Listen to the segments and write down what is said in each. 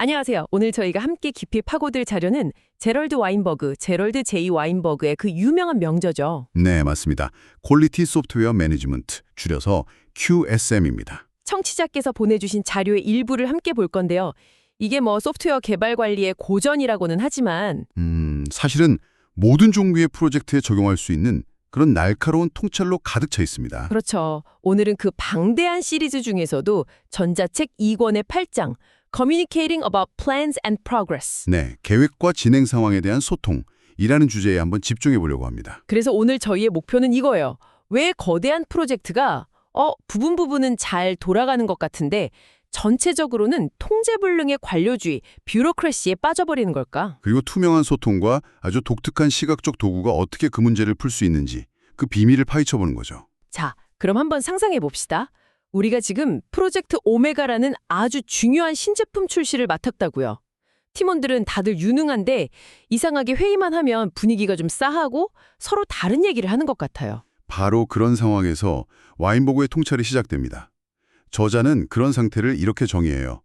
안녕하세요. 오늘 저희가 함께 깊이 파고들 자료는 제럴드 제이 와인버그의 그 유명한 명저죠. 네, 맞습니다. 퀄리티 소프트웨어 매니지먼트, 줄여서 QSM입니다. 청취자께서 보내주신 자료의 일부를 함께 볼 건데요. 이게 뭐 소프트웨어 개발 관리의 고전이라고는 하지만 사실은 모든 종류의 프로젝트에 적용할 수 있는 그런 날카로운 통찰로 가득 차 있습니다. 그렇죠. 오늘은 그 방대한 시리즈 중에서도 전자책 2권의 8장 Communicating about Plans and Progress. 네, 계획과 진행 상황에 대한 소통이라는 주제에 한번 집중해 보려고 합니다. 그래서 오늘 저희의 목표는 이거예요. 왜 거대한 프로젝트가 부분은 잘 돌아가는 것 같은데 전체적으로는 통제불능의 관료주의, 뷰로크래시에 빠져버리는 걸까? 그리고 투명한 소통과 아주 독특한 시각적 도구가 어떻게 그 문제를 풀 수 있는지 그 비밀을 파헤쳐 보는 거죠. 자, 그럼 한번 상상해 봅시다. 우리가 지금 프로젝트 오메가라는 아주 중요한 신제품 출시를 맡았다고요. 팀원들은 다들 유능한데 이상하게 회의만 하면 분위기가 좀 싸하고 서로 다른 얘기를 하는 것 같아요. 바로 그런 상황에서 와인버그의 통찰이 시작됩니다. 저자는 그런 상태를 이렇게 정의해요.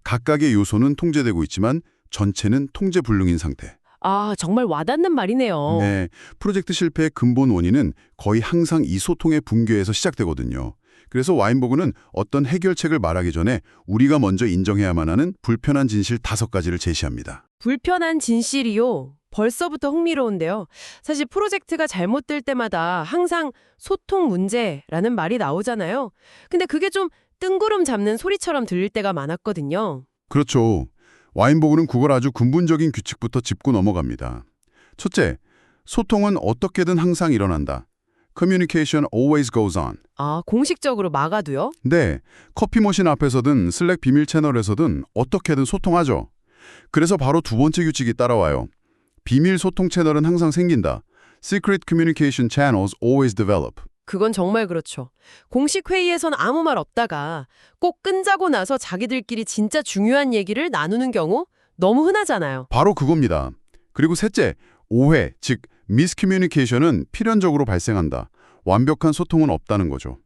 각각의 요소는 통제되고 있지만 전체는 통제불능인 상태. 아, 정말 와닿는 말이네요. 네, 프로젝트 실패의 근본 원인은 거의 항상 이 소통의 붕괴에서 시작되거든요. 그래서 와인버그는 어떤 해결책을 말하기 전에 우리가 먼저 인정해야만 하는 불편한 진실 5가지를 제시합니다. 불편한 진실이요. 벌써부터 흥미로운데요. 사실 프로젝트가 잘못될 때마다 항상 소통 문제라는 말이 나오잖아요. 근데 그게 좀 뜬구름 잡는 소리처럼 들릴 때가 많았거든요. 그렇죠. 와인버그는 그걸 아주 근본적인 규칙부터 짚고 넘어갑니다. 첫째, 소통은 어떻게든 항상 일어난다. Communication always goes on. 아, 공식적으로 막아도요? 네, 커피 머신 앞에서든 슬랙 비밀 채널에서든 어떻게든 소통하죠. 그래서 바로 두 번째 규칙이 따라와요. 비밀 소통 채널은 항상 생긴다. Secret communication channels always develop. 그건 정말 그렇죠. 공식 회의에선 아무 말 없다가 꼭 끝자고 나서 자기들끼리 진짜 중요한 얘기를 나누는 경우 너무 흔하잖아요. 바로 그겁니다. 그리고 셋째, 오해, 즉 miscommunication은 필연적으로 발생한다. 완벽한 소통은 없다는 거죠.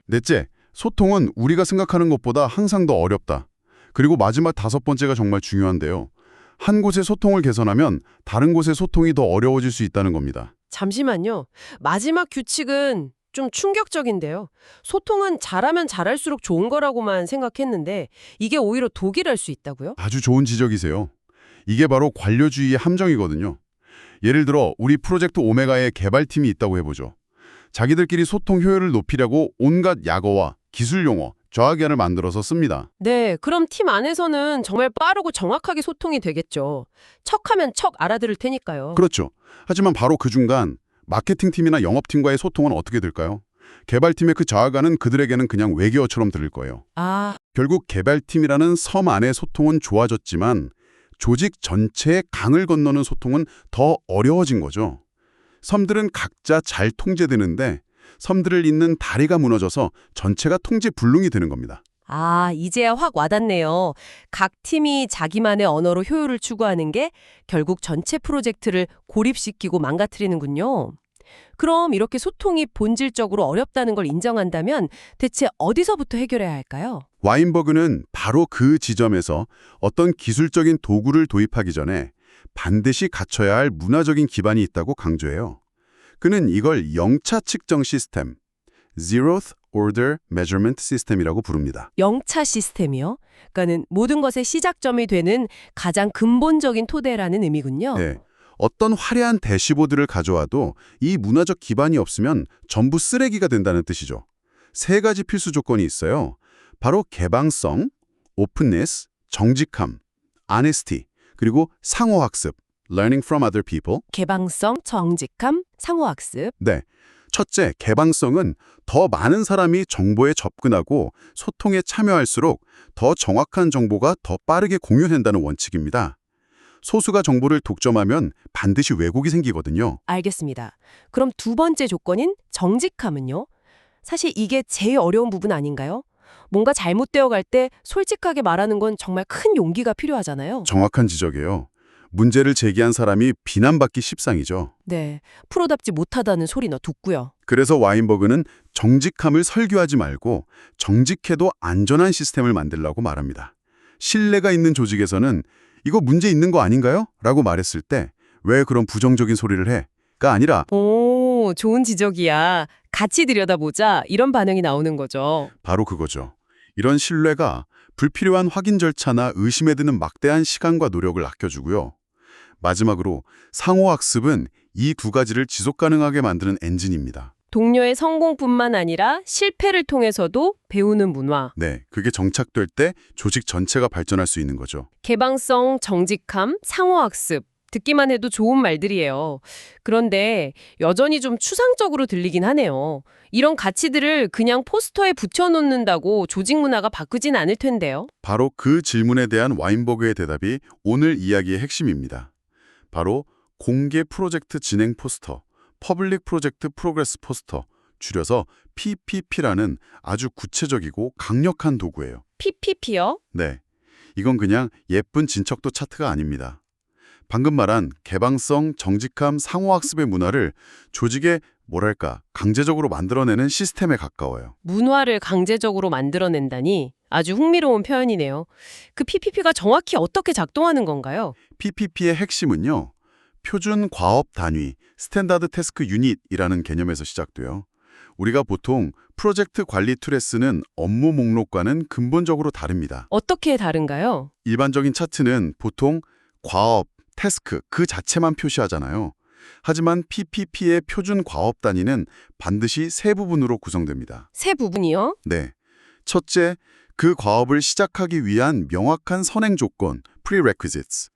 넷째, 소통은 우리가 생각하는 것보다 항상 더 어렵다. 그리고 마지막 5번째가 정말 중요한데요. 한 곳의 소통을 개선하면 다른 곳의 소통이 더 어려워질 수 있다는 겁니다. 잠시만요. 마지막 규칙은 좀 충격적인데요. 소통은 잘하면 잘할수록 좋은 거라고만 생각했는데 이게 오히려 독이랄 수 있다고요? 아주 좋은 지적이세요. 이게 바로 관료주의의 함정이거든요. 예를 들어 우리 프로젝트 오메가에 개발팀이 있다고 해보죠. 자기들끼리 소통 효율을 높이려고 온갖 약어와 기술 용어, 좌학연을 만들어서 씁니다. 네, 그럼 팀 안에서는 정말 빠르고 정확하게 소통이 되겠죠. 척하면 척 알아들을 테니까요. 그렇죠. 하지만 바로 그 중간 마케팅팀이나 영업팀과의 소통은 어떻게 될까요? 개발팀의 그 좌우간은 그들에게는 그냥 외계어처럼 들릴 거예요. 아, 결국 개발팀이라는 섬 안의 소통은 좋아졌지만 조직 전체의 강을 건너는 소통은 더 어려워진 거죠. 섬들은 각자 잘 통제되는데 섬들을 잇는 다리가 무너져서 전체가 통제 불능이 되는 겁니다. 이제야 확 와닿네요. 각 팀이 자기만의 언어로 효율을 추구하는 게 결국 전체 프로젝트를 고립시키고 망가뜨리는군요. 그럼 이렇게 소통이 본질적으로 어렵다는 걸 인정한다면 대체 어디서부터 해결해야 할까요? 와인버그는 바로 그 지점에서 어떤 기술적인 도구를 도입하기 전에 반드시 갖춰야 할 문화적인 기반이 있다고 강조해요. 그는 이걸 영차 측정 시스템, Zeroth Order Measurement System이라고 부릅니다. 영차 시스템이요? 그러니까는 모든 것의 시작점이 되는 가장 근본적인 토대라는 의미군요. 네, 어떤 화려한 대시보드를 가져와도 이 문화적 기반이 없으면 전부 쓰레기가 된다는 뜻이죠. 3가지 필수 조건이 있어요. 바로 개방성, openness, 정직함, honesty, 그리고 상호학습, learning from other people. 개방성, 정직함, 상호학습. 네, 첫째, 개방성은 더 많은 사람이 정보에 접근하고 소통에 참여할수록 더 정확한 정보가 더 빠르게 공유된다는 원칙입니다. 소수가 정보를 독점하면 반드시 왜곡이 생기거든요. 알겠습니다. 그럼 두 번째 조건인 정직함은요? 사실 이게 제일 어려운 부분 아닌가요? 뭔가 잘못되어 갈 때 솔직하게 말하는 건 정말 큰 용기가 필요하잖아요. 정확한 지적이에요. 문제를 제기한 사람이 비난받기 십상이죠. 네, 프로답지 못하다는 소리나 듣고요. 그래서 와인버그는 정직함을 설교하지 말고 정직해도 안전한 시스템을 만들라고 말합니다. 신뢰가 있는 조직에서는 이거 문제 있는 거 아닌가요? 라고 말했을 때 왜 그런 부정적인 소리를 해? 가 아니라 오, 좋은 지적이야. 같이 들여다보자. 이런 반응이 나오는 거죠. 바로 그거죠. 이런 신뢰가 불필요한 확인 절차나 의심에 드는 막대한 시간과 노력을 아껴주고요. 마지막으로 상호학습은 이 두 가지를 지속 가능하게 만드는 엔진입니다. 동료의 성공뿐만 아니라 실패를 통해서도 배우는 문화. 네, 그게 정착될 때 조직 전체가 발전할 수 있는 거죠. 개방성, 정직함, 상호학습. 듣기만 해도 좋은 말들이에요. 그런데 여전히 좀 추상적으로 들리긴 하네요. 이런 가치들을 그냥 포스터에 붙여놓는다고 조직 문화가 바뀌진 않을 텐데요. 바로 그 질문에 대한 와인버그의 대답이 오늘 이야기의 핵심입니다. 바로 공개 프로젝트 진행 포스터, 퍼블릭 프로젝트 프로그레스 포스터, 줄여서 PPP라는 아주 구체적이고 강력한 도구예요. PPP요? 네, 이건 그냥 예쁜 진척도 차트가 아닙니다. 방금 말한 개방성, 정직함, 상호학습의 문화를 조직에 뭐랄까 강제적으로 만들어내는 시스템에 가까워요. 문화를 강제적으로 만들어낸다니 아주 흥미로운 표현이네요. 그 PPP가 정확히 어떻게 작동하는 건가요? PPP의 핵심은요. 표준 과업 단위, 스탠다드 태스크 유닛이라는 개념에서 시작돼요. 우리가 보통 프로젝트 관리 툴에 쓰는 업무 목록과는 근본적으로 다릅니다. 어떻게 다른가요? 일반적인 차트는 보통 과업, 태스크 그 자체만 표시하잖아요. 하지만 PPP의 표준 과업 단위는 반드시 세 부분으로 구성됩니다. 세 부분이요? 네. 첫째, 그 과업을 시작하기 위한 명확한 선행 조건, prerequisites.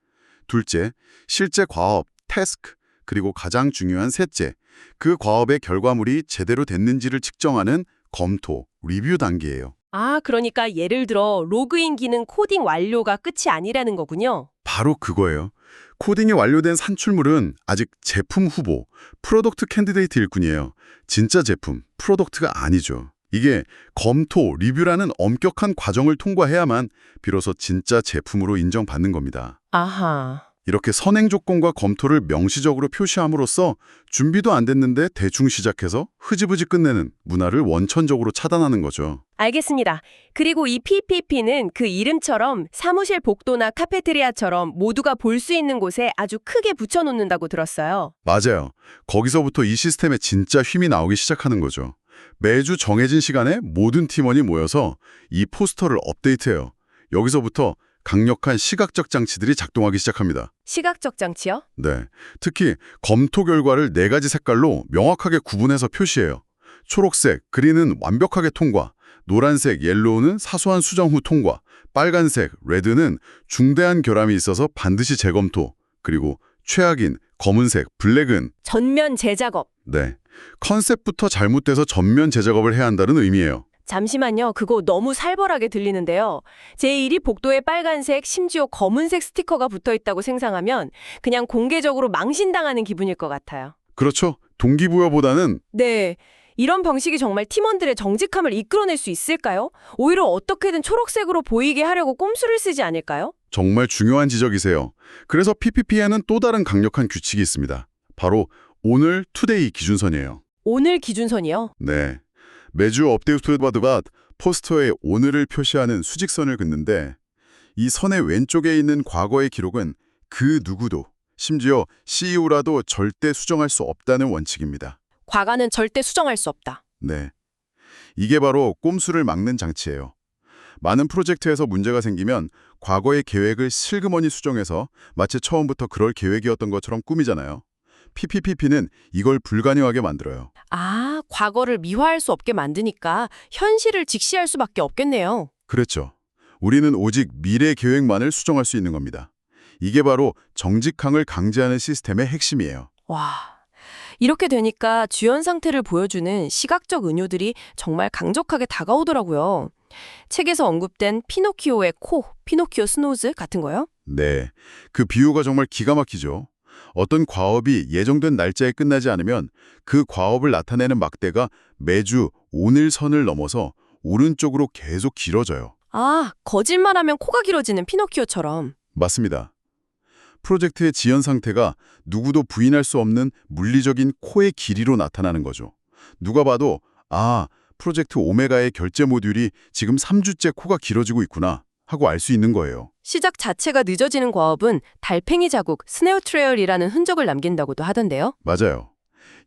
둘째, 실제 과업, task. 그리고 가장 중요한 셋째, 그 과업의 결과물이 제대로 됐는지를 측정하는 검토, 리뷰 단계예요. 아, 그러니까 예를 들어 로그인 기능 코딩 완료가 끝이 아니라는 거군요. 바로 그거예요. 코딩이 완료된 산출물은 아직 제품 후보, 프로덕트 캔디데이트 일꾼이에요. 진짜 제품, 프로덕트가 아니죠. 이게 검토, 리뷰라는 엄격한 과정을 통과해야만 비로소 진짜 제품으로 인정받는 겁니다. 아하. 이렇게 선행 조건과 검토를 명시적으로 표시함으로써 준비도 안 됐는데 대충 시작해서 흐지부지 끝내는 문화를 원천적으로 차단하는 거죠. 알겠습니다. 그리고 이 PPP는 그 이름처럼 사무실 복도나 카페테리아처럼 모두가 볼 수 있는 곳에 아주 크게 붙여놓는다고 들었어요. 맞아요. 거기서부터 이 시스템에 진짜 힘이 나오기 시작하는 거죠. 매주 정해진 시간에 모든 팀원이 모여서 이 포스터를 업데이트해요. 여기서부터 강력한 시각적 장치들이 작동하기 시작합니다. 시각적 장치요? 네, 특히 검토 결과를 4가지 색깔로 명확하게 구분해서 표시해요. 초록색, 그린은 완벽하게 통과, 노란색, 옐로우는 사소한 수정 후 통과, 빨간색, 레드는 중대한 결함이 있어서 반드시 재검토, 그리고 최악인 검은색, 블랙은 전면 재작업. 네, 컨셉부터 잘못돼서 전면 재작업을 해야 한다는 의미예요. 잠시만요. 그거 너무 살벌하게 들리는데요. 제1이 복도에 빨간색, 심지어 검은색 스티커가 붙어있다고 생각하면 그냥 공개적으로 망신당하는 기분일 것 같아요. 그렇죠. 동기부여보다는 네. 이런 방식이 정말 팀원들의 정직함을 이끌어낼 수 있을까요? 오히려 어떻게든 초록색으로 보이게 하려고 꼼수를 쓰지 않을까요? 정말 중요한 지적이세요. 그래서 PPP에는 또 다른 강력한 규칙이 있습니다. 바로 오늘 투데이 기준선이에요. 오늘 기준선이요? 네. 매주 업데이트받아 포스터에 오늘을 표시하는 수직선을 긋는데 이 선의 왼쪽에 있는 과거의 기록은 그 누구도, 심지어 CEO라도 절대 수정할 수 없다는 원칙입니다. 과거는 절대 수정할 수 없다. 네. 이게 바로 꼼수를 막는 장치예요. 많은 프로젝트에서 문제가 생기면 과거의 계획을 슬그머니 수정해서 마치 처음부터 그럴 계획이었던 것처럼 꾸미잖아요. PPP는 이걸 불가능하게 만들어요. 아, 과거를 미화할 수 없게 만드니까 현실을 직시할 수밖에 없겠네요. 그렇죠. 우리는 오직 미래 계획만을 수정할 수 있는 겁니다. 이게 바로 정직함을 강제하는 시스템의 핵심이에요. 와, 이렇게 되니까 주연 상태를 보여주는 시각적 은유들이 정말 강력하게 다가오더라고요. 책에서 언급된 피노키오의 코, 피노키오 스노즈 같은 거요? 네, 그 비유가 정말 기가 막히죠. 어떤 과업이 예정된 날짜에 끝나지 않으면 그 과업을 나타내는 막대가 매주 오늘 선을 넘어서 오른쪽으로 계속 길어져요. 아, 거짓말하면 코가 길어지는 피노키오처럼. 맞습니다. 프로젝트의 지연 상태가 누구도 부인할 수 없는 물리적인 코의 길이로 나타나는 거죠. 누가 봐도 아, 프로젝트 오메가의 결제 모듈이 지금 3주째 코가 길어지고 있구나 하고 알 수 있는 거예요. 시작 자체가 늦어지는 과업은 달팽이 자국, 스네어 트레일이라는 흔적을 남긴다고도 하던데요. 맞아요.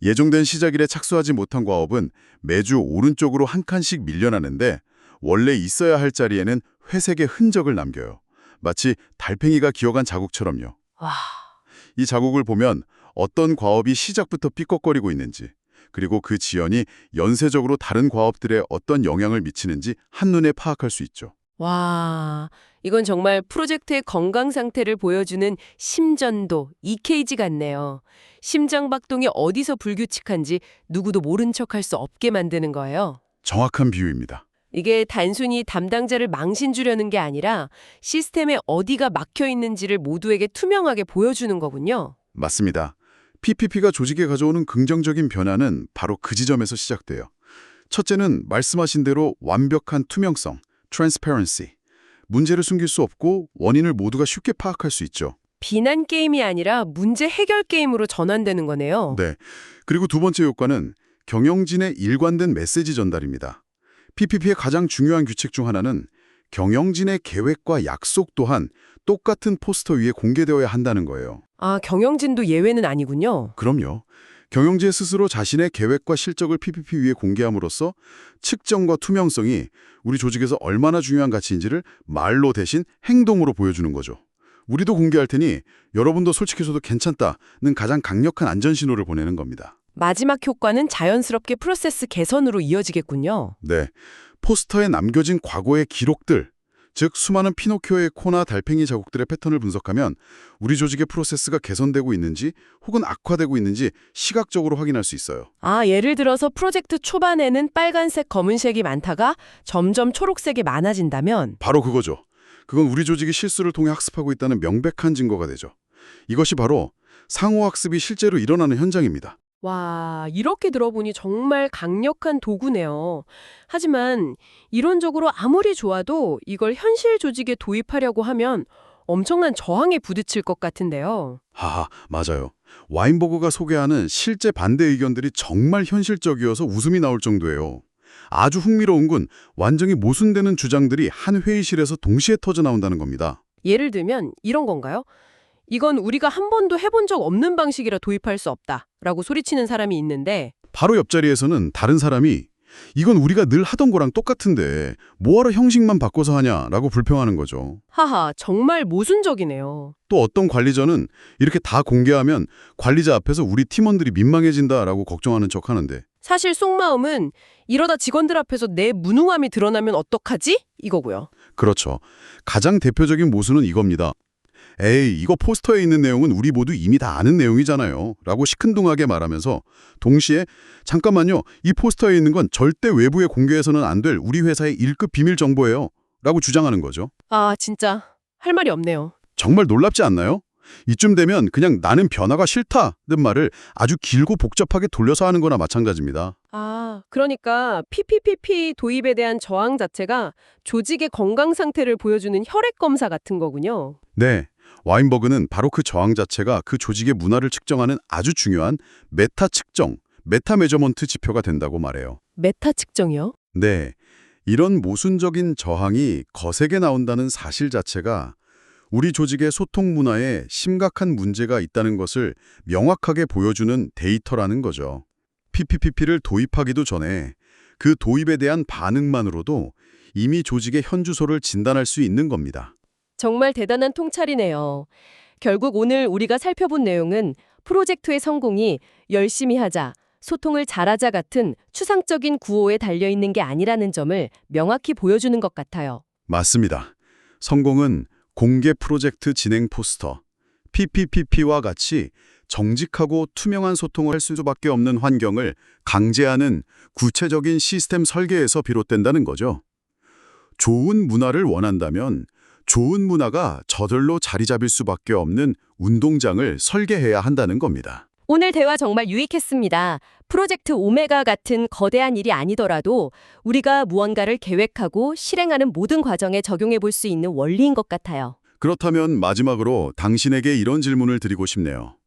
예정된 시작일에 착수하지 못한 과업은 매주 오른쪽으로 한 칸씩 밀려나는데 원래 있어야 할 자리에는 회색의 흔적을 남겨요. 마치 달팽이가 기어간 자국처럼요. 와, 이 자국을 보면 어떤 과업이 시작부터 삐걱거리고 있는지, 그리고 그 지연이 연쇄적으로 다른 과업들에 어떤 영향을 미치는지 한눈에 파악할 수 있죠. 와, 이건 정말 프로젝트의 건강 상태를 보여주는 심전도, EKG 같네요. 심장 박동이 어디서 불규칙한지 누구도 모른 척할 수 없게 만드는 거예요. 정확한 비유입니다. 이게 단순히 담당자를 망신 주려는 게 아니라 시스템에 어디가 막혀 있는지를 모두에게 투명하게 보여주는 거군요. 맞습니다. PPP가 조직에 가져오는 긍정적인 변화는 바로 그 지점에서 시작돼요. 첫째는 말씀하신 대로 완벽한 투명성, transparency. 문제를 숨길 수 없고 원인을 모두가 쉽게 파악할 수 있죠. 비난 게임이 아니라 문제 해결 게임으로 전환되는 거네요. 네. 그리고 두 번째 효과는 경영진의 일관된 메시지 전달입니다. PPP의 가장 중요한 규칙 중 하나는 경영진의 계획과 약속 또한 똑같은 포스터 위에 공개되어야 한다는 거예요. 아, 경영진도 예외는 아니군요. 그럼요. 경영진 스스로 자신의 계획과 실적을 PPP 위에 공개함으로써 측정과 투명성이 우리 조직에서 얼마나 중요한 가치인지를 말로 대신 행동으로 보여주는 거죠. 우리도 공개할 테니 여러분도 솔직해서도 괜찮다는 가장 강력한 안전 신호를 보내는 겁니다. 마지막 효과는 자연스럽게 프로세스 개선으로 이어지겠군요. 네, 포스터에 남겨진 과거의 기록들, 즉 수많은 피노키오의 코나 달팽이 자국들의 패턴을 분석하면 우리 조직의 프로세스가 개선되고 있는지 혹은 악화되고 있는지 시각적으로 확인할 수 있어요. 아, 예를 들어서 프로젝트 초반에는 빨간색, 검은색이 많다가 점점 초록색이 많아진다면 바로 그거죠. 그건 우리 조직이 실수를 통해 학습하고 있다는 명백한 증거가 되죠. 이것이 바로 상호학습이 실제로 일어나는 현장입니다. 와, 이렇게 들어보니 정말 강력한 도구네요. 하지만 이론적으로 아무리 좋아도 이걸 현실 조직에 도입하려고 하면 엄청난 저항에 부딪힐 것 같은데요. 하하, 맞아요. 와인버그가 소개하는 실제 반대 의견들이 정말 현실적이어서 웃음이 나올 정도예요. 아주 흥미로운 건 완전히 모순되는 주장들이 한 회의실에서 동시에 터져 나온다는 겁니다. 예를 들면 이런 건가요? 이건 우리가 한 번도 해본 적 없는 방식이라 도입할 수 없다라고 소리치는 사람이 있는데 바로 옆자리에서는 다른 사람이 이건 우리가 늘 하던 거랑 똑같은데 뭐하러 형식만 바꿔서 하냐라고 불평하는 거죠. 하하, 정말 모순적이네요. 또 어떤 관리자는 이렇게 다 공개하면 관리자 앞에서 우리 팀원들이 민망해진다라고 걱정하는 척 하는데 사실 속마음은 이러다 직원들 앞에서 내 무능함이 드러나면 어떡하지? 이거고요. 그렇죠. 가장 대표적인 모순은 이겁니다. 에이, 이거 포스터에 있는 내용은 우리 모두 이미 다 아는 내용이잖아요. 라고 시큰둥하게 말하면서 동시에 잠깐만요. 이 포스터에 있는 건 절대 외부에 공개해서는 안 될 우리 회사의 1급 비밀 정보예요. 라고 주장하는 거죠. 아, 진짜 할 말이 없네요. 정말 놀랍지 않나요? 이쯤 되면 그냥 나는 변화가 싫다는 말을 아주 길고 복잡하게 돌려서 하는 거나 마찬가지입니다. 아, 그러니까 PPPP 도입에 대한 저항 자체가 조직의 건강 상태를 보여주는 혈액 검사 같은 거군요. 네. 와인버그는 바로 그 저항 자체가 그 조직의 문화를 측정하는 아주 중요한 메타 측정, 메타 메저먼트 지표가 된다고 말해요. 메타 측정이요? 네. 이런 모순적인 저항이 거세게 나온다는 사실 자체가 우리 조직의 소통 문화에 심각한 문제가 있다는 것을 명확하게 보여주는 데이터라는 거죠. PPPP를 도입하기도 전에 그 도입에 대한 반응만으로도 이미 조직의 현주소를 진단할 수 있는 겁니다. 정말 대단한 통찰이네요. 결국 오늘 우리가 살펴본 내용은 프로젝트의 성공이 열심히 하자, 소통을 잘하자 같은 추상적인 구호에 달려있는 게 아니라는 점을 명확히 보여주는 것 같아요. 맞습니다. 성공은 공개 프로젝트 진행 포스터, PPPP와 같이 정직하고 투명한 소통을 할 수밖에 없는 환경을 강제하는 구체적인 시스템 설계에서 비롯된다는 거죠. 좋은 문화를 원한다면 좋은 문화가 저절로 자리 잡을 수밖에 없는 운동장을 설계해야 한다는 겁니다. 오늘 대화 정말 유익했습니다. 프로젝트 오메가 같은 거대한 일이 아니더라도 우리가 무언가를 계획하고 실행하는 모든 과정에 적용해 볼 수 있는 원리인 것 같아요. 그렇다면 마지막으로 당신에게 이런 질문을 드리고 싶네요.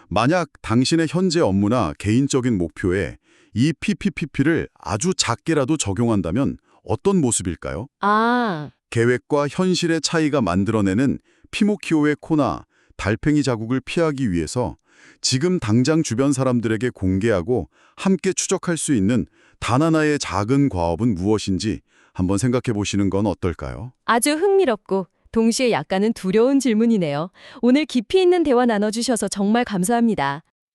만약 당신의 현재 업무나 개인적인 목표에 이 PPPP를 아주 작게라도 적용한다면 어떤 모습일까요? 아, 계획과 현실의 차이가 만들어내는 피노키오의 코나 달팽이 자국을 피하기 위해서 지금 당장 주변 사람들에게 공개하고 함께 추적할 수 있는 단 하나의 작은 과업은 무엇인지 한번 생각해 보시는 건 어떨까요? 아주 흥미롭고 동시에 약간은 두려운 질문이네요. 오늘 깊이 있는 대화 나눠주셔서 정말 감사합니다.